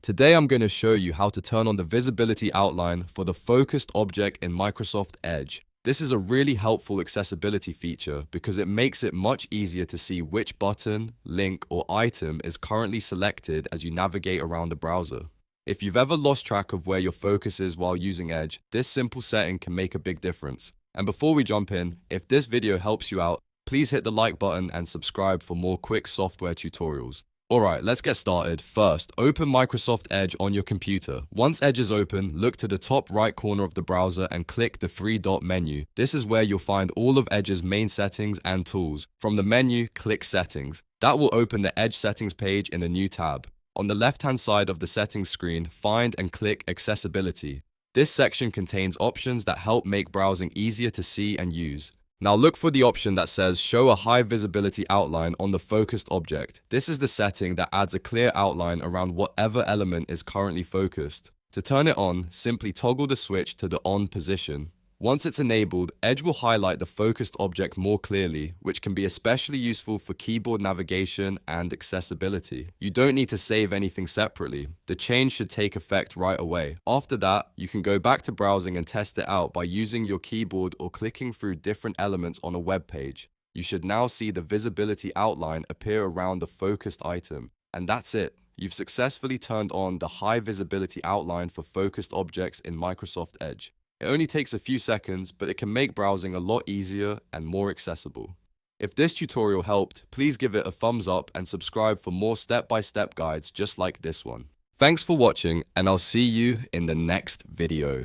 Today I'm going to show you how to turn on the visibility outline for the focused object in Microsoft Edge. This is a really helpful accessibility feature because it makes it much easier to see which button, link, or item is currently selected as you navigate around the browser. If you've ever lost track of where your focus is while using Edge, this simple setting can make a big difference. And before we jump in, if this video helps you out, please hit the like button and subscribe for more quick software tutorials. Alright, let's get started. First, open Microsoft Edge on your computer. Once Edge is open, look to the top right corner of the browser and click the three-dot menu. This is where you'll find all of Edge's main settings and tools. From the menu, click Settings. That will open the Edge settings page in a new tab. On the left-hand side of the settings screen, find and click Accessibility. This section contains options that help make browsing easier to see and use. Now look for the option that says Show a high visibility outline on the focused object. This is the setting that adds a clear outline around whatever element is currently focused. To turn it on, simply toggle the switch to the on position. Once it's enabled, Edge will highlight the focused object more clearly, which can be especially useful for keyboard navigation and accessibility. You don't need to save anything separately. The change should take effect right away. After that, you can go back to browsing and test it out by using your keyboard or clicking through different elements on a web page. You should now see the visibility outline appear around the focused item. And that's it. You've successfully turned on the high visibility outline for focused objects in Microsoft Edge. It only takes a few seconds, but it can make browsing a lot easier and more accessible. If this tutorial helped, please give it a thumbs up and subscribe for more step-by-step guides just like this one. Thanks for watching, and I'll see you in the next video.